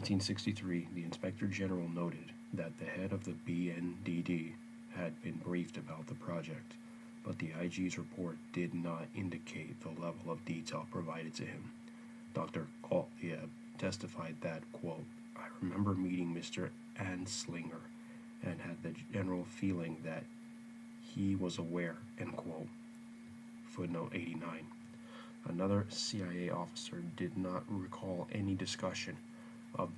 1963, the Inspector General noted that the head of the BNDD had been briefed about the project, but the IG's report did not indicate the level of detail provided to him. Dr. Gottlieb testified that, quote, "I remember meeting Mr. Anslinger and had the general feeling that he was aware," end quote. Footnote 89. Another CIA officer did not recall any discussion of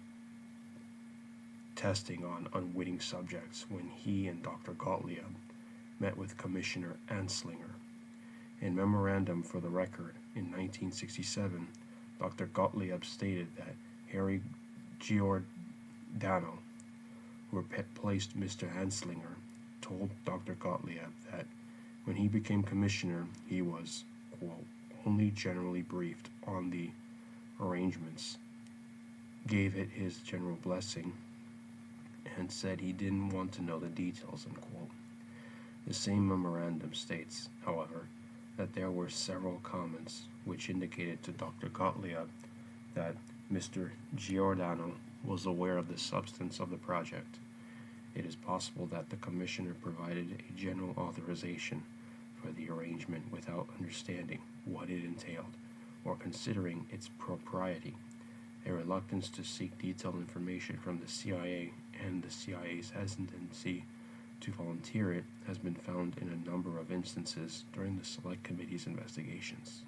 testing on unwitting subjects when he and Dr. Gottlieb met with Commissioner Anslinger. In memorandum for the record in 1967, Dr. Gottlieb stated that Harry Giordano, who replaced Mr. Anslinger, told Dr. Gottlieb that when he became commissioner, he was, quote, "only generally briefed on the arrangements, gave it his general blessing, and said he didn't want to know the details," end quote. The same memorandum states, however, that there were several comments which indicated to Dr. Gottlieb that Mr. Giordano was aware of the substance of the project. It is possible that the commissioner provided a general authorization for the arrangement without understanding what it entailed or considering its propriety. A reluctance to seek detailed information from the CIA and the CIA's hesitancy to volunteer it has been found in a number of instances during the Select Committee's investigations.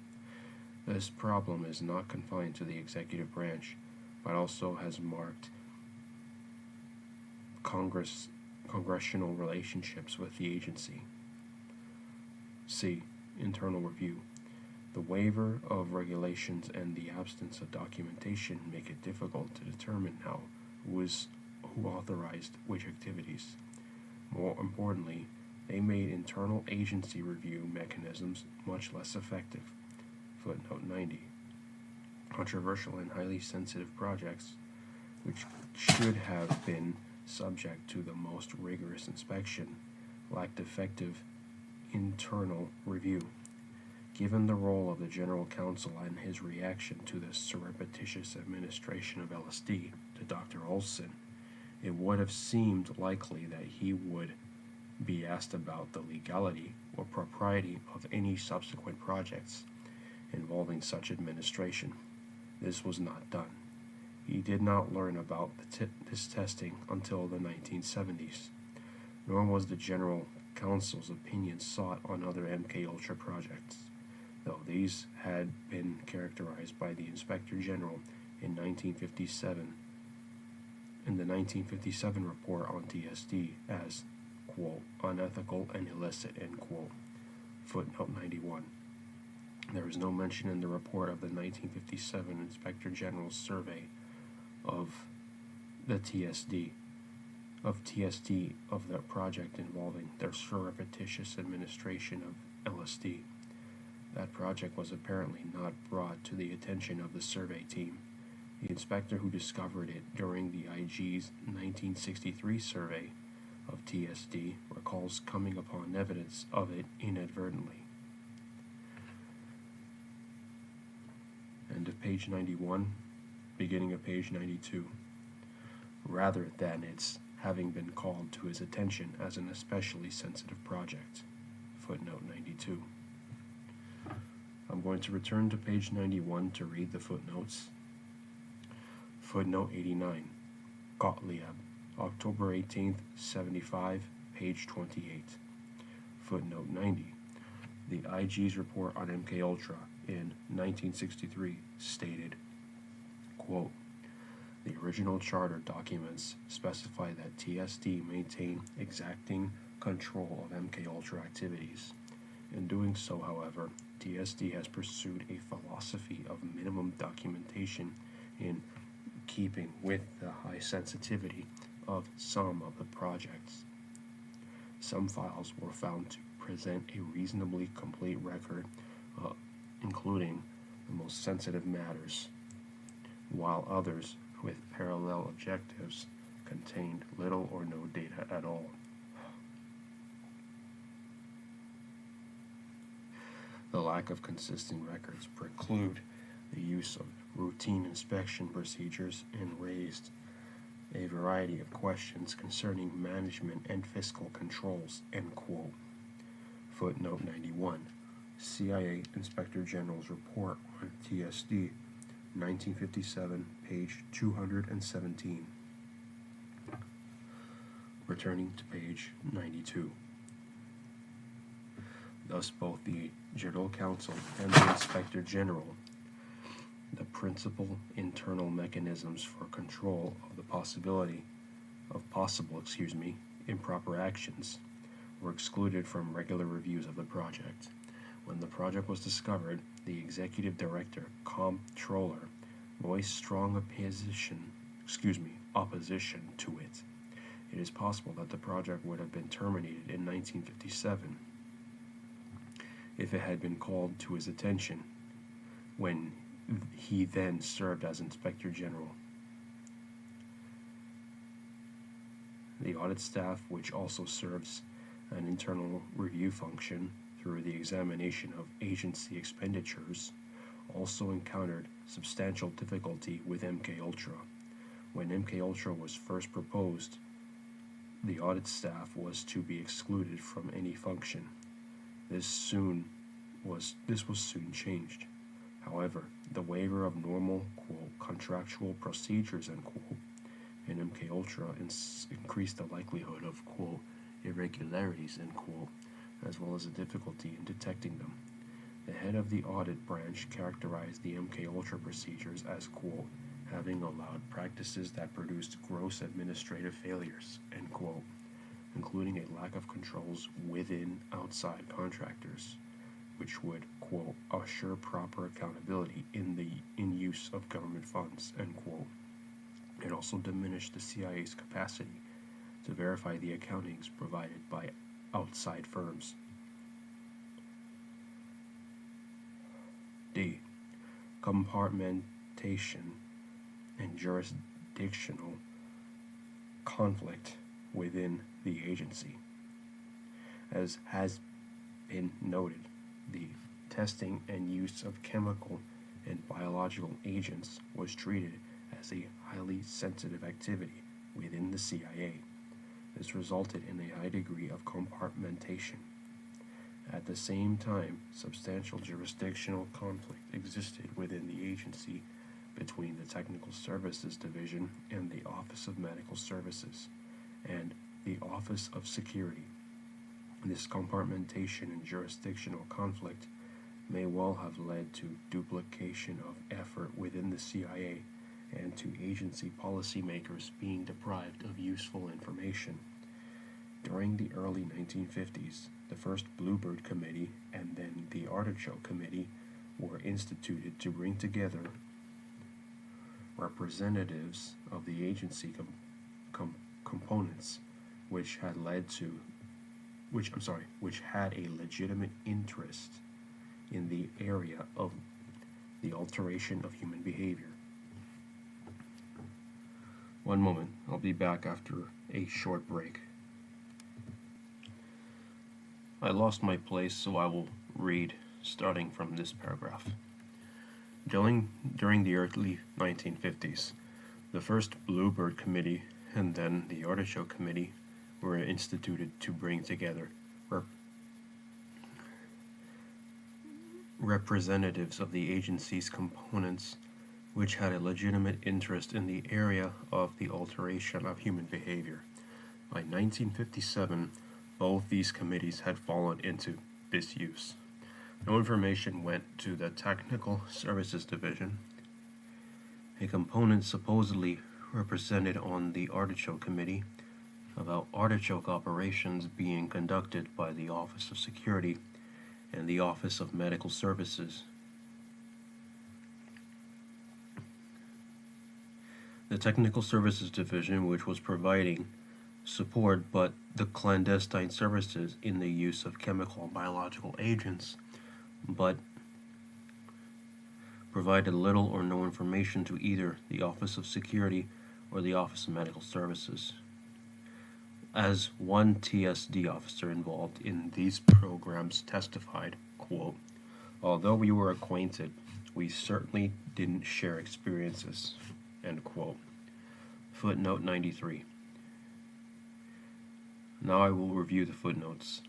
This problem is not confined to the executive branch, but also has marked congressional relationships with the agency. C. Internal review. The waiver of regulations and the absence of documentation make it difficult to determine who authorized which activities. More importantly, they made internal agency review mechanisms much less effective. Footnote 90. Controversial and highly sensitive projects, which should have been subject to the most rigorous inspection, lacked effective internal review. Given the role of the General Counsel and his reaction to the surreptitious administration of LSD to Dr. Olson, it would have seemed likely that he would be asked about the legality or propriety of any subsequent projects involving such administration. This was not done. He did not learn about this testing until the 1970s, nor was the General Counsel's opinion sought on other MKUltra projects, though these had been characterized by the Inspector General in the 1957 report on TSD as, quote, "unethical and illicit," end quote. Footnote 91. There is no mention in the report of the 1957 Inspector General's survey of the TSD of the project involving their surreptitious administration of LSD. That project was apparently not brought to the attention of the survey team. The inspector who discovered it during the IG's 1963 survey of TSD recalls coming upon evidence of it inadvertently. End of page 91, beginning of page 92, rather than its having been called to his attention as an especially sensitive project. Footnote 92. I'm going to return to page 91 to read the footnotes. Footnote 89. Gottlieb, October 18th, 75, page 28. Footnote 90. The IG's report on MKUltra in 1963 stated, quote, "The original charter documents specify that TSD maintain exacting control of MKUltra activities. In doing so, however, TSD has pursued a philosophy of minimum documentation in keeping with the high sensitivity of some of the projects. Some files were found to present a reasonably complete record, including the most sensitive matters, while others with parallel objectives contained little or no data at all. The lack of consistent records preclude the use of routine inspection procedures and raised a variety of questions concerning management and fiscal controls, end quote. Footnote 91, CIA Inspector General's Report on TSD, 1957, page 217. Returning to page 92. Thus, both the General Counsel and the Inspector General, the principal internal mechanisms for control of the possible improper actions, were excluded from regular reviews of the project. When the project was discovered, the Executive Director, Comptroller, voiced strong opposition to it. It is possible that the project would have been terminated in 1957 if it had been called to his attention when he then served as Inspector General. The audit staff, which also serves an internal review function through the examination of agency expenditures, also encountered substantial difficulty with MKULTRA. When MKULTRA was first proposed, the audit staff was to be excluded from any function. This was soon changed. However, the waiver of normal, quote, contractual procedures, end quote, in MKULTRA increased the likelihood of, quote, irregularities, end quote, as well as the difficulty in detecting them. The head of the audit branch characterized the MKULTRA procedures as, quote, having allowed practices that produced gross administrative failures, end quote, including a lack of controls within outside contractors, which would, quote, assure proper accountability in use of government funds, end quote. It also diminished the CIA's capacity to verify the accountings provided by outside firms. D. Compartmentation and jurisdictional conflict within the agency. As has been noted, the testing and use of chemical and biological agents was treated as a highly sensitive activity within the CIA. This resulted in a high degree of compartmentation. At the same time, substantial jurisdictional conflict existed within the agency between the Technical Services Division and the Office of Medical Services and the Office of Security. This compartmentation and jurisdictional conflict may well have led to duplication of effort within the CIA and to agency policymakers being deprived of useful information. During the early 1950s, the first Bluebird Committee and then the Artichoke Committee were instituted to bring together representatives of the agency components which had a legitimate interest in the area of the alteration of human behavior. One moment, I'll be back after a short break. I lost my place, so I will read starting from this paragraph. During the early 1950s, the first Bluebird Committee and then the Artichoke Committee were instituted to bring together representatives of the agency's components which had a legitimate interest in the area of the alteration of human behavior. By 1957, both these committees had fallen into disuse. No information went to the Technical Services Division, a component supposedly represented on the Artichoke Committee, about artichoke operations being conducted by the Office of Security and the Office of Medical Services. The Technical Services Division, which was providing support but the clandestine services in the use of chemical and biological agents, but provided little or no information to either the Office of Security or the Office of Medical Services. As one TSD officer involved in these programs testified, quote, although we were acquainted We certainly didn't share experiences, end quote. Footnote 93. Now I will review the footnotes.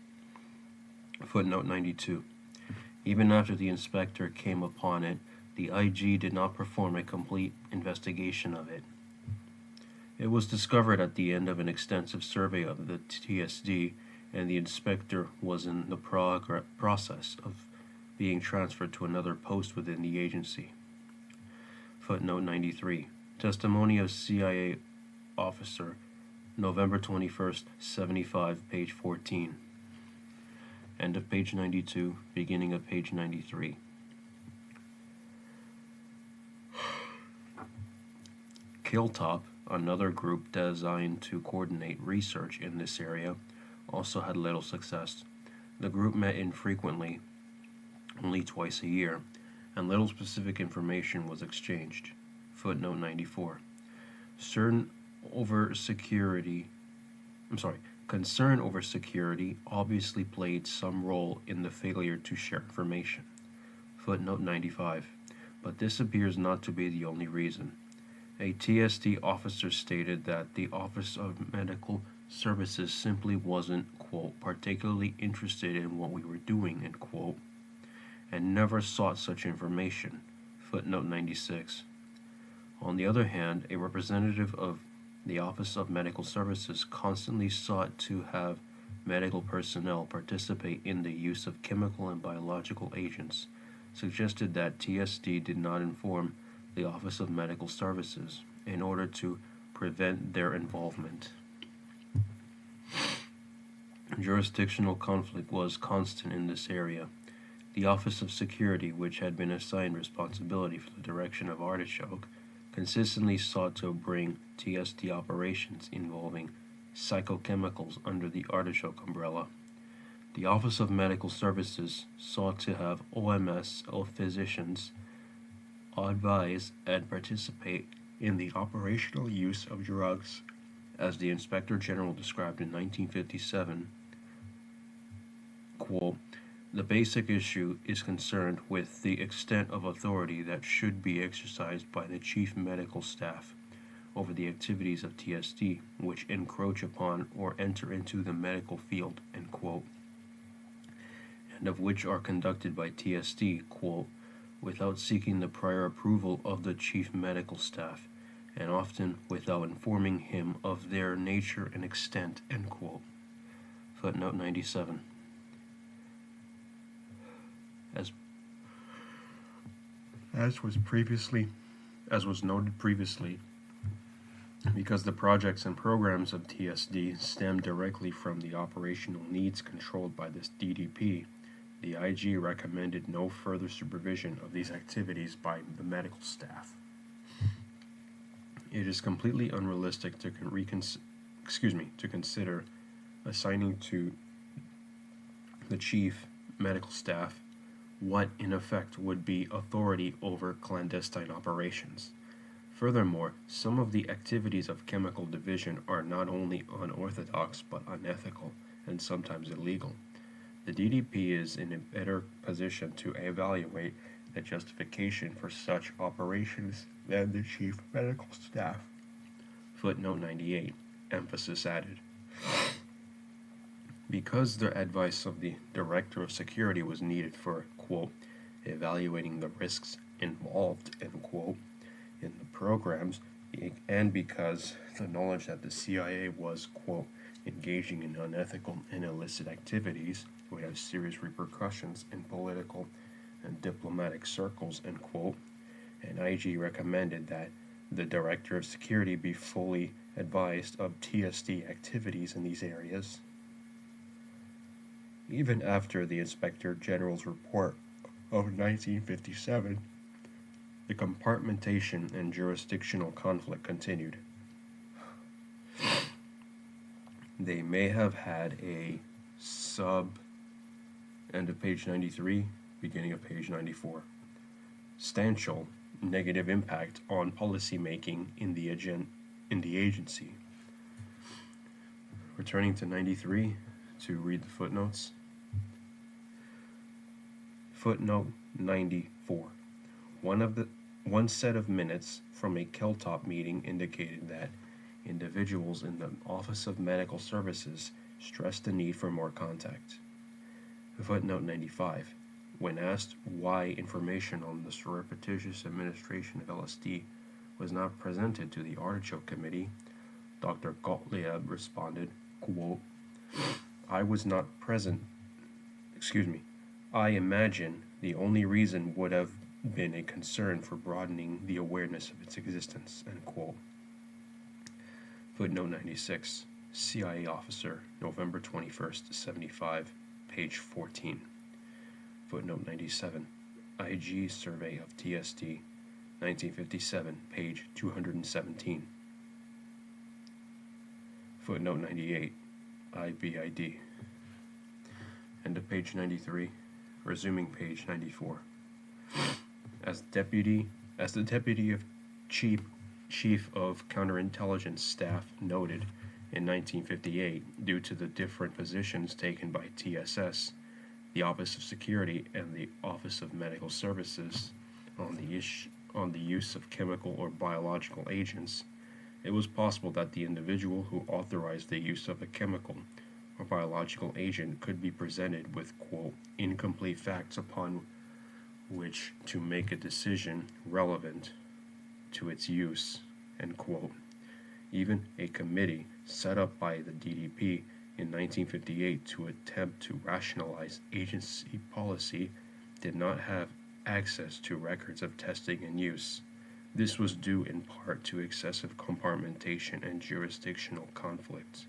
Footnote 92. Even after the inspector came upon it, the IG did not perform a complete investigation of it. It was discovered at the end of an extensive survey of the TSD, and the inspector was in the process of being transferred to another post within the agency. Footnote 93. Testimony of CIA officer, November 21st, 75, page 14. End of page 92, beginning of page 93. KILTOP, another group designed to coordinate research in this area, also had little success. The group met infrequently, only twice a year, and little specific information was exchanged. Footnote 94. Concern over security obviously played some role in the failure to share information. Footnote 95. But this appears not to be the only reason. A TSD officer stated that the Office of Medical Services simply wasn't, quote, particularly interested in what we were doing, end quote, and never sought such information. Footnote 96. On the other hand, a representative of the Office of Medical Services constantly sought to have medical personnel participate in the use of chemical and biological agents, suggested that TSD did not inform the Office of Medical Services in order to prevent their involvement. Jurisdictional conflict was constant in this area. The Office of Security, which had been assigned responsibility for the direction of Artichoke, consistently sought to bring TSD operations involving psychochemicals under the Artichoke umbrella. The Office of Medical Services sought to have OMS physicians advise and participate in the operational use of drugs. As the Inspector General described in 1957, quote, the basic issue is concerned with the extent of authority that should be exercised by the Chief Medical Staff over the activities of TSD, which encroach upon or enter into the medical field, end quote, and of which are conducted by TSD, quote, without seeking the prior approval of the Chief Medical Staff, and often without informing him of their nature and extent, end quote. Footnote 97. As was noted previously, because the projects and programs of TSD stem directly from the operational needs controlled by this DDP, the IG recommended no further supervision of these activities by the medical staff. It is completely unrealistic to consider assigning to the Chief Medical Staff what in effect would be authority over clandestine operations. Furthermore, some of the activities of chemical division are not only unorthodox but unethical and sometimes illegal. The DDP is in a better position to evaluate the justification for such operations than the Chief Medical Staff. Footnote 98. Emphasis added. Because the advice of the Director of Security was needed for, quote, evaluating the risks involved, end quote, in the programs, and because the knowledge that the CIA was, quote, engaging in unethical and illicit activities would have serious repercussions in political and diplomatic circles, end quote, and IG recommended that the Director of Security be fully advised of TSD activities in these areas. Even after the Inspector General's report of 1957, the compartmentation and jurisdictional conflict continued. They may have had a end of page 93, beginning of page 94, substantial negative impact on policy making in the agency. Returning to 93 to read the footnotes. Footnote 94. One set of minutes from a KELTOP meeting indicated that individuals in the Office of Medical Services stressed the need for more contact. Footnote 95. When asked why information on the surreptitious administration of LSD was not presented to the Artichoke Committee, Dr. Gottlieb responded, quote, I was not present. I imagine the only reason would have been a concern for broadening the awareness of its existence, end quote. Footnote 96. CIA officer, November 21st, 75, page 14. Footnote 97. IG survey of TSD, 1957, page 217. Footnote 98. IBID. End of page 93. Resuming page 94. As the deputy of chief of counterintelligence staff noted in 1958, due to the different positions taken by TSS, the Office of Security, and the Office of Medical Services on the use of chemical or biological agents, it was possible that the individual who authorized the use of a chemical or biological agent could be presented with, quote, incomplete facts upon which to make a decision relevant to its use, end quote. Even a committee set up by the DDP in 1958 to attempt to rationalize agency policy did not have access to records of testing and use. This was due in part to excessive compartmentation and jurisdictional conflicts.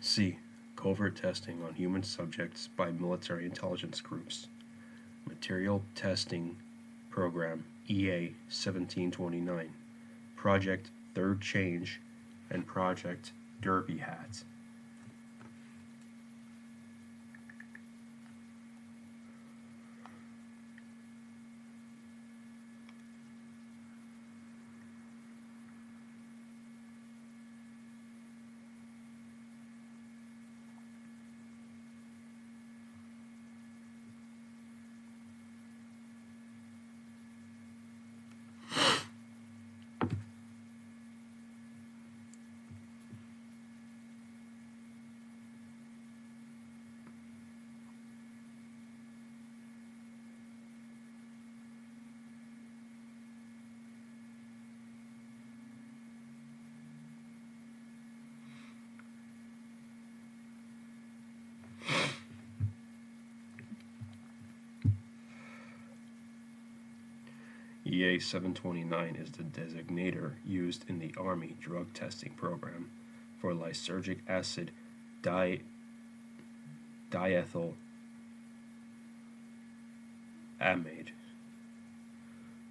C. Covert testing on human subjects by military intelligence groups. Material Testing Program EA 1729, Project Third Change, and Project Derby Hat. EA 729 is the designator used in the Army drug testing program for lysergic acid diethyl amide,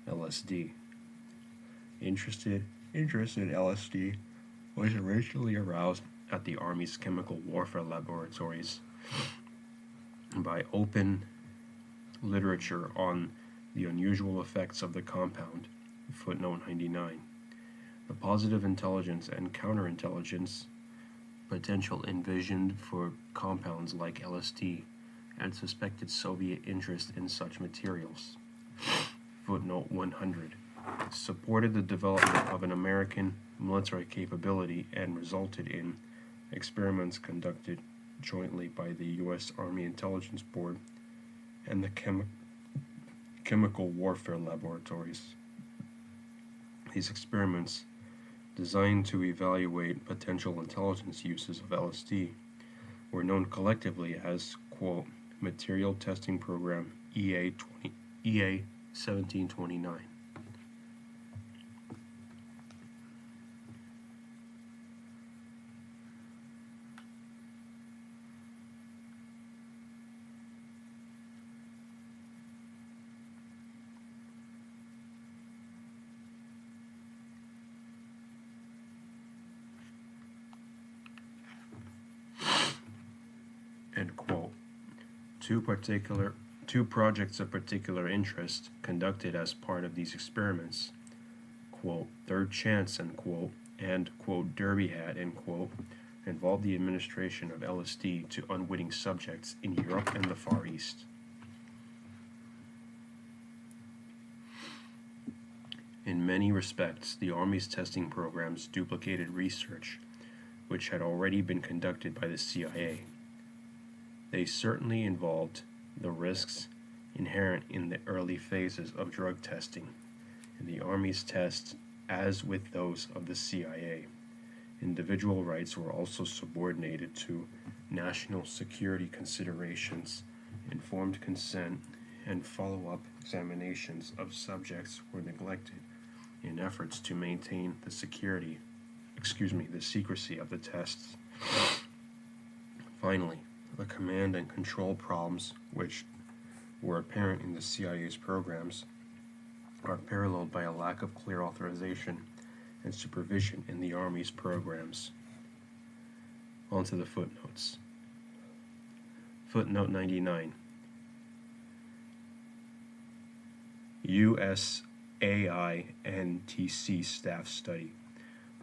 LSD. Interest in LSD was originally aroused at the Army's chemical warfare laboratories by open literature on the unusual effects of the compound, footnote 99. The positive intelligence and counterintelligence potential envisioned for compounds like LSD and suspected Soviet interest in such materials, footnote 100, supported the development of an American military capability and resulted in experiments conducted jointly by the U.S. Army Intelligence Board and the Chemical Warfare Laboratories. These experiments, designed to evaluate potential intelligence uses of LSD, were known collectively as, quote, Material Testing Program EA 1729. End quote. Two projects of particular interest conducted as part of these experiments, quote, Third Chance, end quote, and, quote, Derby Hat, end quote, involved the administration of LSD to unwitting subjects in Europe and the Far East. In many respects, the Army's testing programs duplicated research which had already been conducted by the CIA. They certainly involved the risks inherent in the early phases of drug testing. In the Army's tests, as with those of the CIA, individual rights were also subordinated to national security considerations. Informed consent and follow-up examinations of subjects were neglected in efforts to maintain the secrecy of the tests. Finally, the command and control problems which were apparent in the CIA's programs are paralleled by a lack of clear authorization and supervision in the Army's programs. On to the footnotes. Footnote 99. USAINTC staff study,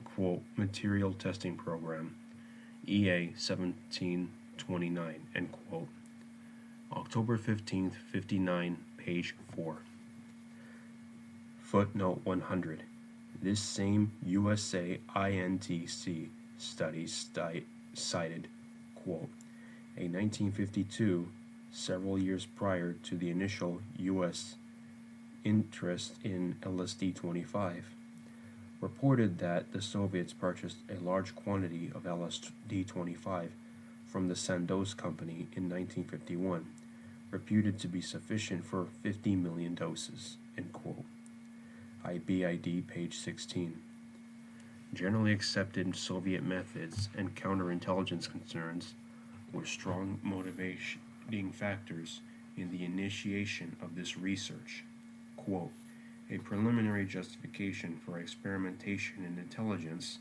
quote, material testing program, EA 1729, end quote. October 15th, 59, page 4. Footnote 100. This same USAINTC study cited, quote, a 1952, several years prior to the initial U.S. interest in LSD-25, reported that the Soviets purchased a large quantity of LSD-25 from the Sandoz Company in 1951, reputed to be sufficient for 50 million doses, end quote. IBID, page 16. Generally accepted Soviet methods and counterintelligence concerns were strong motivating factors in the initiation of this research. Quote, a preliminary justification for experimentation in intelligence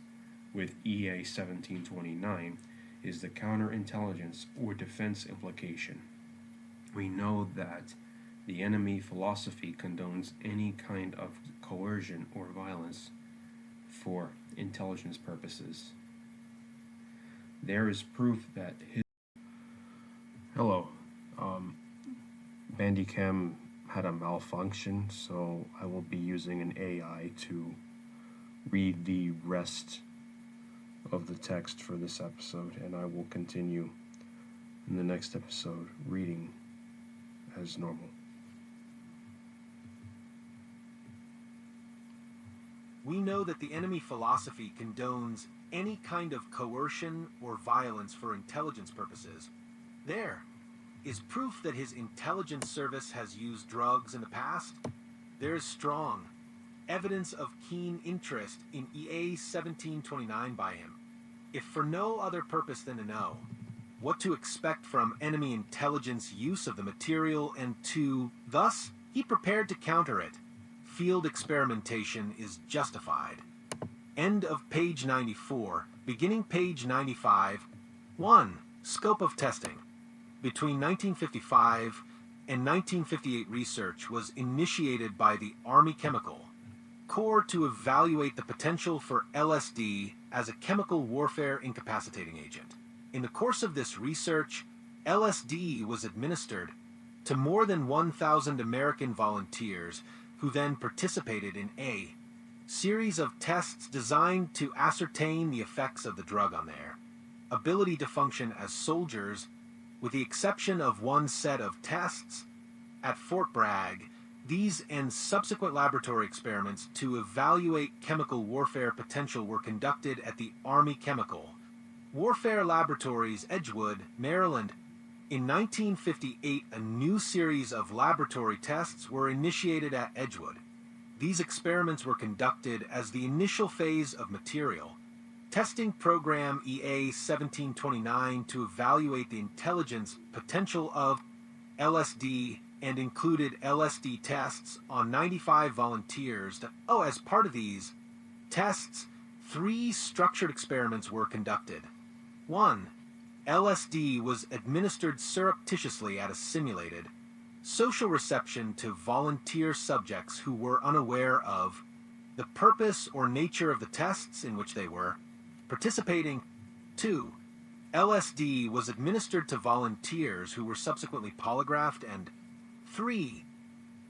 with EA 1729 is the counterintelligence or defense implication. We know that the enemy philosophy condones any kind of coercion or violence for intelligence purposes. There is proof that Bandicam had a malfunction, so I will be using an AI to read the rest of the text for this episode, and I will continue in the next episode reading as normal. We know that the enemy philosophy condones any kind of coercion or violence for intelligence purposes. There is proof that his intelligence service has used drugs in the past. There is strong evidence of keen interest in EA 1729 by him, if for no other purpose than to know what to expect from enemy intelligence use of the material, and to, thus, he prepared to counter it. Field experimentation is justified. End of page 94, beginning page 95. 1. Scope of testing. Between 1955 and 1958, research was initiated by the Army Chemical Corps to evaluate the potential for LSD as a chemical warfare incapacitating agent. In the course of this research, LSD was administered to more than 1,000 American volunteers who then participated in a series of tests designed to ascertain the effects of the drug on their ability to function as soldiers, with the exception of one set of tests at Fort Bragg. These and subsequent laboratory experiments to evaluate chemical warfare potential were conducted at the Army Chemical Warfare Laboratories, Edgewood, Maryland. In 1958, a new series of laboratory tests were initiated at Edgewood. These experiments were conducted as the initial phase of material testing program EA 1729 to evaluate the intelligence potential of LSD, and included LSD tests on 95 volunteers. As part of these tests, 3 structured experiments were conducted. 1. LSD was administered surreptitiously at a simulated social reception to volunteer subjects who were unaware of the purpose or nature of the tests in which they were participating. 2. LSD was administered to volunteers who were subsequently polygraphed. And 3.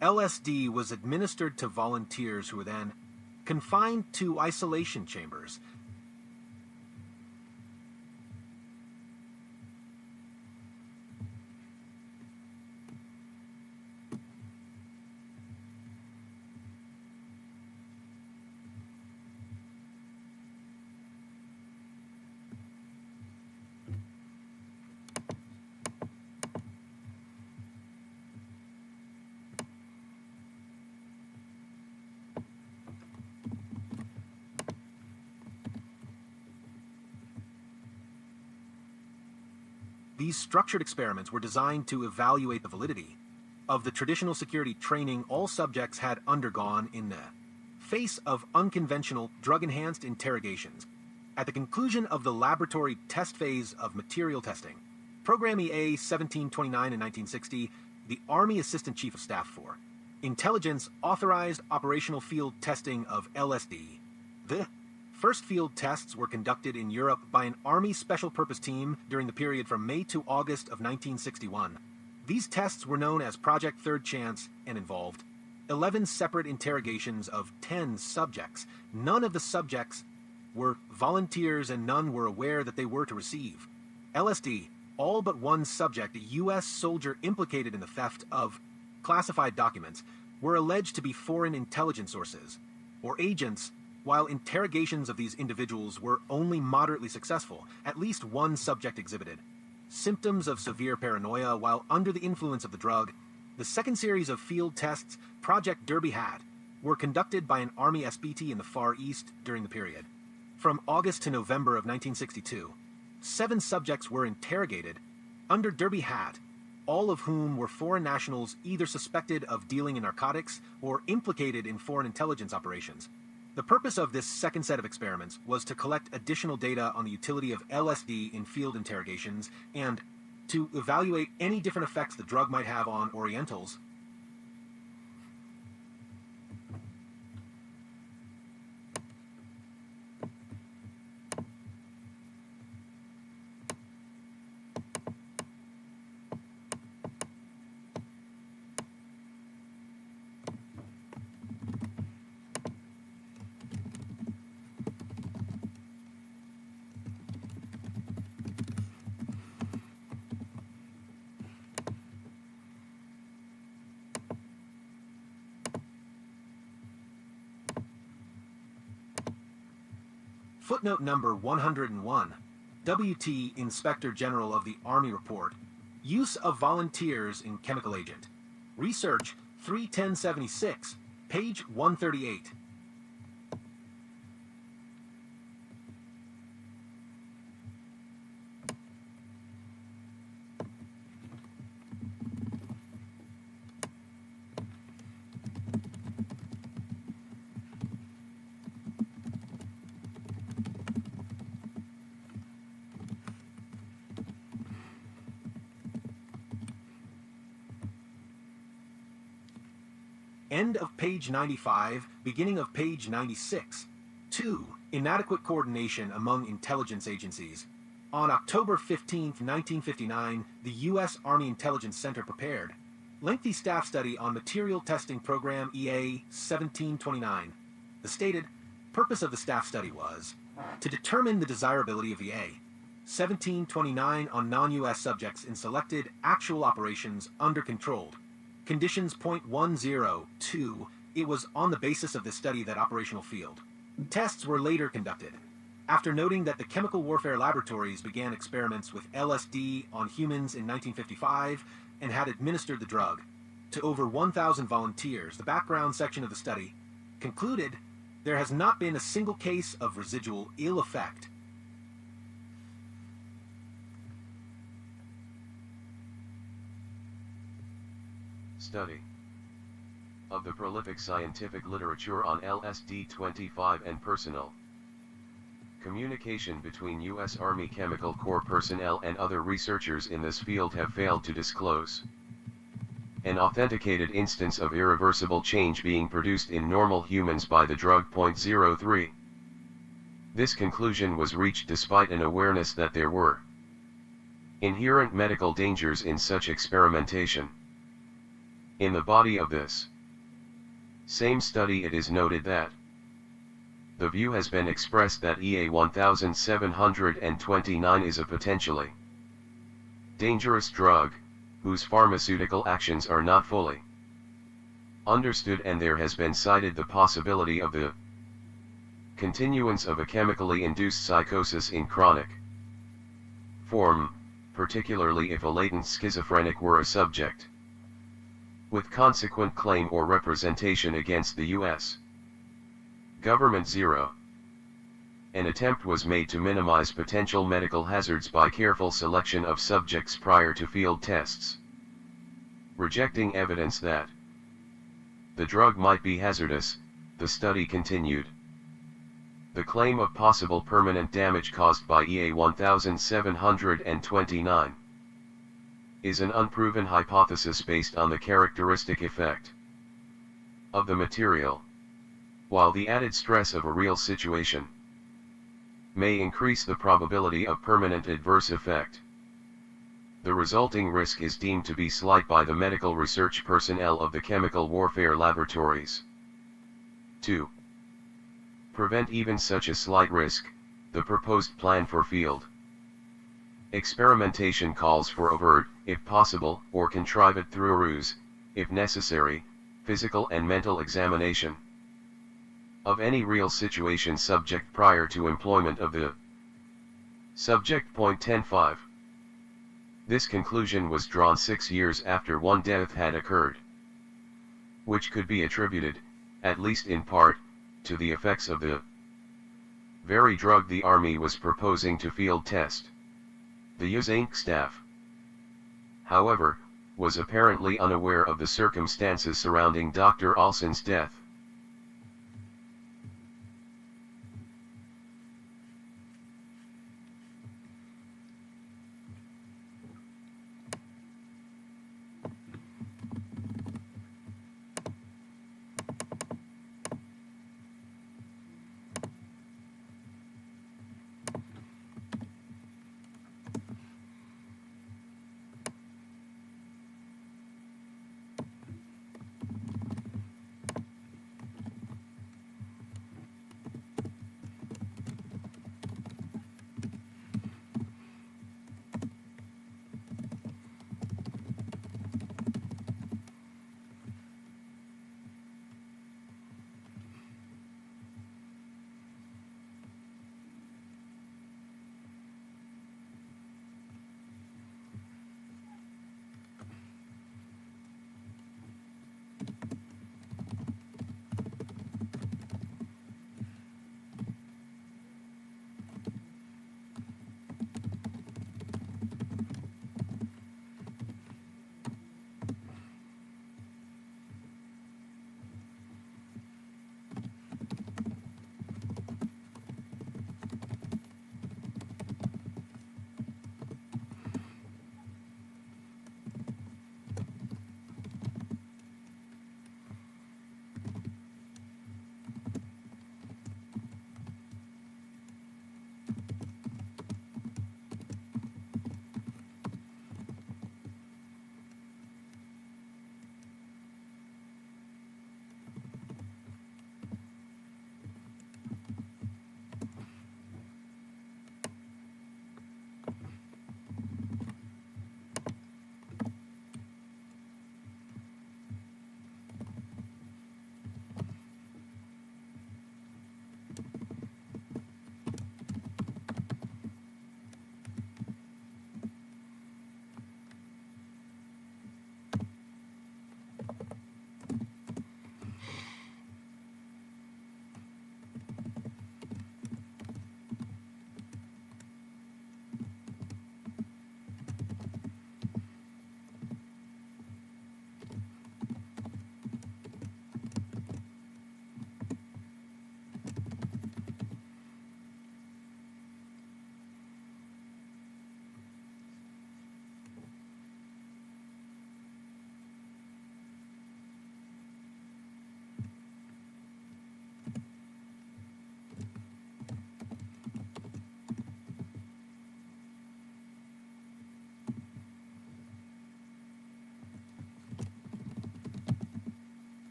LSD was administered to volunteers who were then confined to isolation chambers. These structured experiments were designed to evaluate the validity of the traditional security training all subjects had undergone in the face of unconventional drug-enhanced interrogations. At the conclusion of the laboratory test phase of material testing, Program EA 1729 in 1960, the Army Assistant Chief of Staff for Intelligence authorized operational field testing of LSD. The first field tests were conducted in Europe by an Army Special Purpose Team during the period from May to August of 1961. These tests were known as Project Third Chance and involved 11 separate interrogations of 10 subjects. None of the subjects were volunteers and none were aware that they were to receive LSD. All but one subject, a U.S. soldier implicated in the theft of classified documents, were alleged to be foreign intelligence sources or agents. While interrogations of these individuals were only moderately successful, at least one subject exhibited symptoms of severe paranoia while under the influence of the drug. The second series of field tests, Project Derby Hat, were conducted by an Army SBT in the Far East during the period. From August to November of 1962, 7 subjects were interrogated under Derby Hat, all of whom were foreign nationals either suspected of dealing in narcotics or implicated in foreign intelligence operations. The purpose of this second set of experiments was to collect additional data on the utility of LSD in field interrogations and to evaluate any different effects the drug might have on Orientals. Footnote number 101, WT Inspector General of the Army Report, Use of Volunteers in Chemical Agent. Research 31076, page 138. End of page 95, beginning of page 96. 2. Inadequate coordination among intelligence agencies. On October 15, 1959, the U.S. Army Intelligence Center prepared lengthy staff study on material testing program EA 1729. The stated purpose of the staff study was to determine the desirability of EA 1729 on non-U.S. subjects in selected actual operations under controlled conditions. .102. It was on the basis of this study that operational field tests were later conducted. After noting that the chemical warfare laboratories began experiments with LSD on humans in 1955 and had administered the drug to over 1,000 volunteers, the background section of the study concluded there has not been a single case of residual ill effect. Study of the prolific scientific literature on LSD-25 and personnel. Communication between U.S. Army Chemical Corps personnel and other researchers in this field have failed to disclose an authenticated instance of irreversible change being produced in normal humans by the drug. .03. This conclusion was reached despite an awareness that there were inherent medical dangers in such experimentation. In the body of this same study it is noted that the view has been expressed that EA 1729 is a potentially dangerous drug, whose pharmaceutical actions are not fully understood, and there has been cited the possibility of the continuance of a chemically induced psychosis in chronic form, particularly if a latent schizophrenic were a subject, with consequent claim or representation against the U.S. government. 0. An attempt was made to minimize potential medical hazards by careful selection of subjects prior to field tests, rejecting evidence that the drug might be hazardous. The study continued. The claim of possible permanent damage caused by EA 1729 is an unproven hypothesis based on the characteristic effect of the material, while the added stress of a real situation may increase the probability of permanent adverse effect. The resulting risk is deemed to be slight by the medical research personnel of the chemical warfare laboratories. 2. Prevent even such a slight risk, the proposed plan for field experimentation calls for overt, if possible, or contrived through a ruse, if necessary, physical and mental examination of any real situation subject prior to employment of the subject. 10.5. This conclusion was drawn 6 years after one death had occurred, which could be attributed, at least in part, to the effects of the very drug the Army was proposing to field test. The US Inc. staff, however, was apparently unaware of the circumstances surrounding Dr. Olson's death.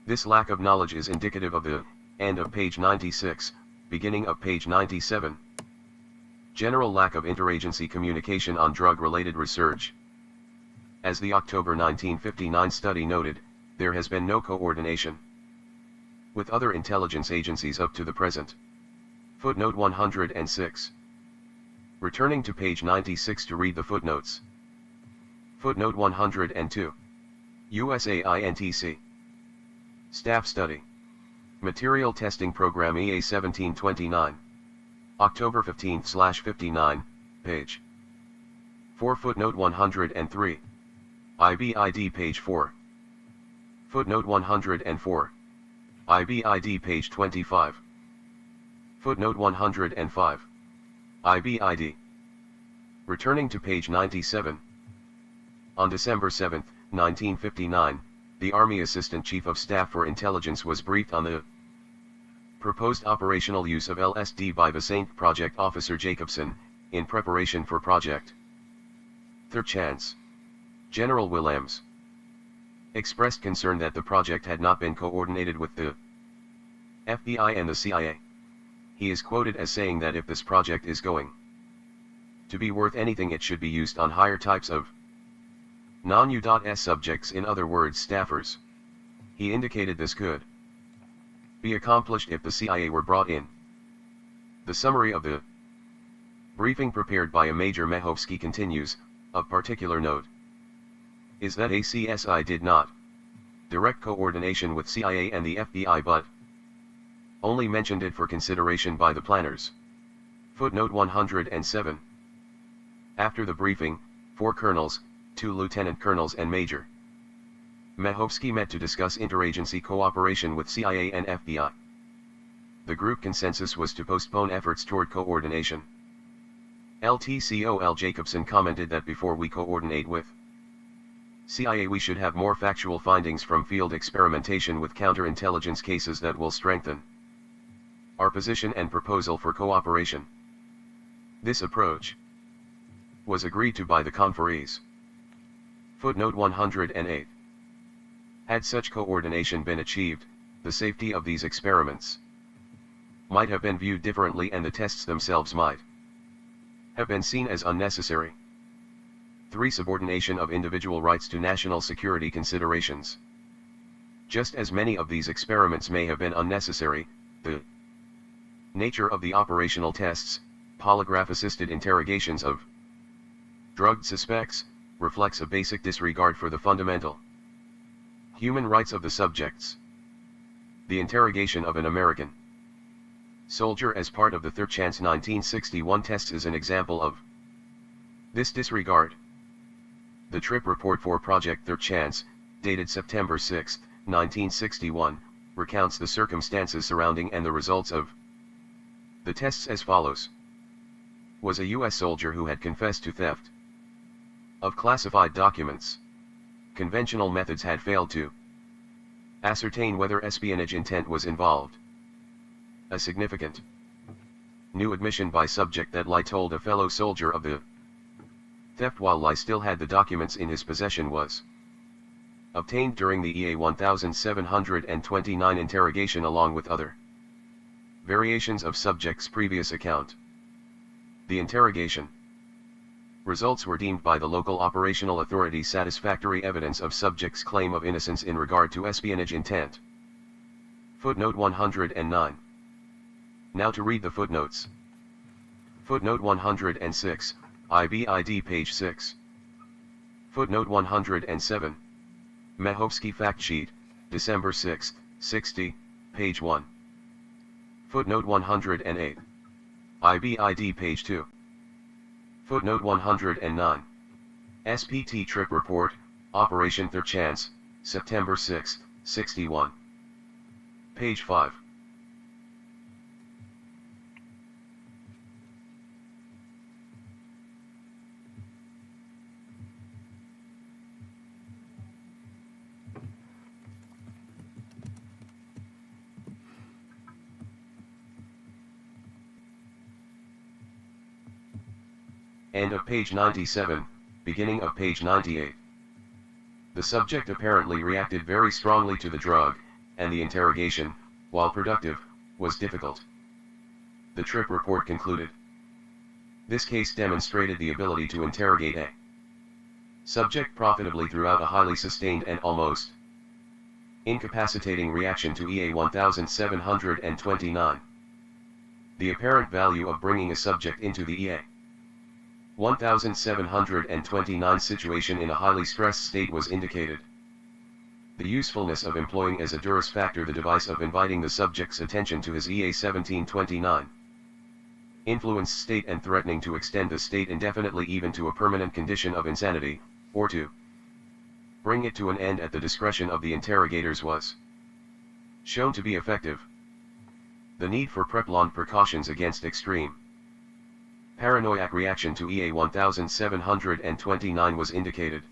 This lack of knowledge is indicative of the end of page 96, beginning of page 97. General lack of interagency communication on drug-related research. As the October 1959 study noted, there has been no coordination with other intelligence agencies up to the present. Footnote 106. Returning to page 96 to read the footnotes. Footnote 102. USAINTC. Staff Study. Material Testing Program EA 1729. October 15/59, page 4. Footnote 103. IBID page 4. Footnote 104. IBID page 25. Footnote 105. IBID. Returning to page 97. On December 7, 1959, the Army Assistant Chief of Staff for Intelligence was briefed on the proposed operational use of LSD by the Saint Project Officer Jacobson, in preparation for Project Third Chance. General Williams expressed concern that the project had not been coordinated with the FBI and the CIA. He is quoted as saying that if this project is going to be worth anything, it should be used on higher types of non-U.S. subjects, in other words staffers. He indicated this could be accomplished if the CIA were brought in. The summary of the briefing prepared by a Major Mehovsky continues, of particular note is that ACSI did not direct coordination with CIA and the FBI but only mentioned it for consideration by the planners. Footnote 107. After the briefing, 4 colonels, 2 lieutenant colonels and Major Mehovsky met to discuss interagency cooperation with CIA and FBI. The group consensus was to postpone efforts toward coordination. LTCOL Jacobson commented that before we coordinate with CIA we should have more factual findings from field experimentation with counterintelligence cases that will strengthen our position and proposal for cooperation. This approach was agreed to by the conferees. Footnote 108. Had such coordination been achieved, the safety of these experiments might have been viewed differently and the tests themselves might have been seen as unnecessary. 3. Subordination of individual rights to national security considerations. Just as many of these experiments may have been unnecessary, the nature of the operational tests, polygraph-assisted interrogations of drugged suspects, reflects a basic disregard for the fundamental human rights of the subjects. The interrogation of an American soldier as part of the Third Chance 1961 tests is an example of this disregard. The trip report for Project Third Chance, dated September 6, 1961, recounts the circumstances surrounding and the results of the tests as follows. Was a U.S. soldier who had confessed to theft of classified documents. Conventional methods had failed to ascertain whether espionage intent was involved. A significant new admission by subject that Lie told a fellow soldier of the theft while Lie still had the documents in his possession was obtained during the EA 1729 interrogation along with other variations of subject's previous account. The interrogation results were deemed by the local operational authority satisfactory evidence of subject's claim of innocence in regard to espionage intent. Footnote 109. Now to read the footnotes. Footnote 106, IBID page 6. Footnote 107. Mehovsky Fact Sheet, December 6, 60, page 1. Footnote 108. IBID page 2. Footnote 109. SPT Trip Report, Operation Third Chance, September 6, 61. Page 5. End of page 97, beginning of page 98. The subject apparently reacted very strongly to the drug, and the interrogation, while productive, was difficult. The trip report concluded. This case demonstrated the ability to interrogate a subject profitably throughout a highly sustained and almost incapacitating reaction to EA 1729. The apparent value of bringing a subject into the EA 1729 situation in a highly stressed state was indicated. The usefulness of employing as a duress factor the device of inviting the subject's attention to his EA 1729 influence state and threatening to extend the state indefinitely even to a permanent condition of insanity, or to bring it to an end at the discretion of the interrogators was shown to be effective. The need for prolonged precautions against extreme paranoiac reaction to EA 1729 was indicated.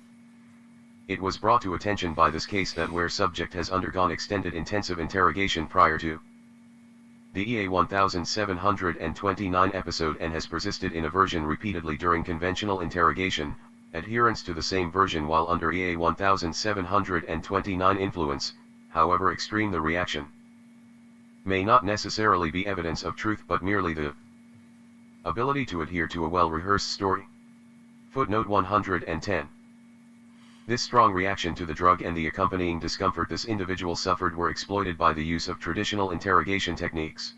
It was brought to attention by this case that where subject has undergone extended intensive interrogation prior to the EA 1729 episode and has persisted in a version repeatedly during conventional interrogation, adherence to the same version while under EA 1729 influence, however extreme the reaction, may not necessarily be evidence of truth but merely the ability to adhere to a well-rehearsed story. Footnote 110. This strong reaction to the drug and the accompanying discomfort this individual suffered were exploited by the use of traditional interrogation techniques.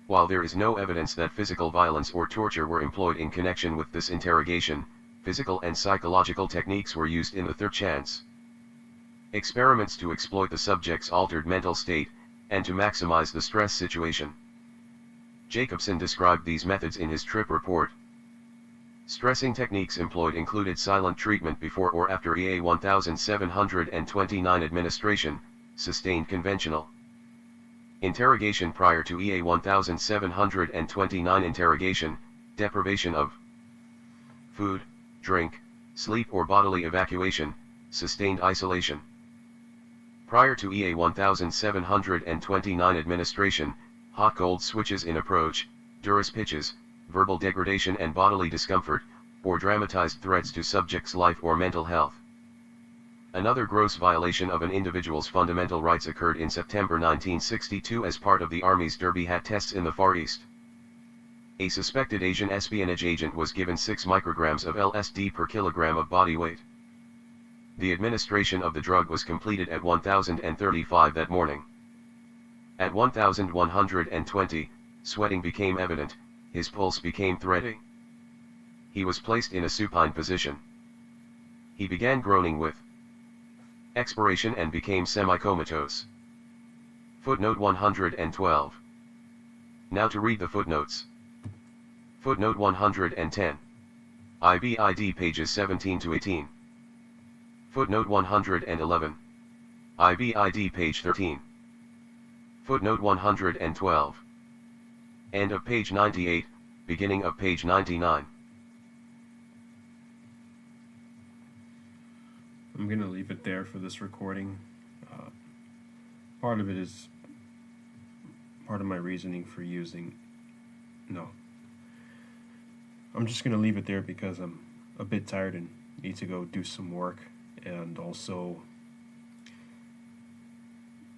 While there is no evidence that physical violence or torture were employed in connection with this interrogation, physical and psychological techniques were used in the third chance experiments to exploit the subject's altered mental state, and to maximize the stress situation. Jacobson described these methods in his trip report. Stressing techniques employed included silent treatment before or after EA 1729 administration, sustained conventional interrogation prior to EA 1729 interrogation, deprivation of food, drink, sleep or bodily evacuation, sustained isolation. Prior to EA 1729 administration, hot-cold switches in approach, duress pitches, verbal degradation and bodily discomfort, or dramatized threats to subject's life or mental health. Another gross violation of an individual's fundamental rights occurred in September 1962 as part of the Army's Derby Hat tests in the Far East. A suspected Asian espionage agent was given 6 micrograms of LSD per kilogram of body weight. The administration of the drug was completed at 1035 that morning. At 1120, sweating became evident, his pulse became threatening. He was placed in a supine position. He began groaning with expiration and became semi-comatose. Footnote 112. Now to read the footnotes. Footnote 110. IBID pages 17 to 18. Footnote 111. IBID page 13. Footnote 112. End of page 98, beginning of page 99. I'm going to leave it there for this recording. Part of it is part of my reasoning for using... No. I'm just going to leave it there because I'm a bit tired and need to go do some work. And also,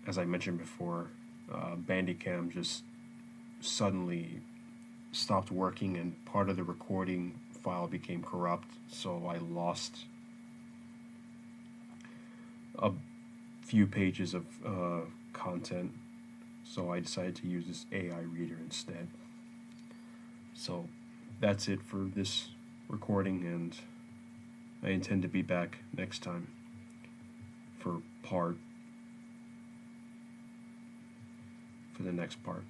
as I mentioned before, Bandicam just suddenly stopped working and part of the recording file became corrupt, so I lost a few pages of content, so I decided to use this AI reader instead. So that's it for this recording, and I intend to be back next time for the next part.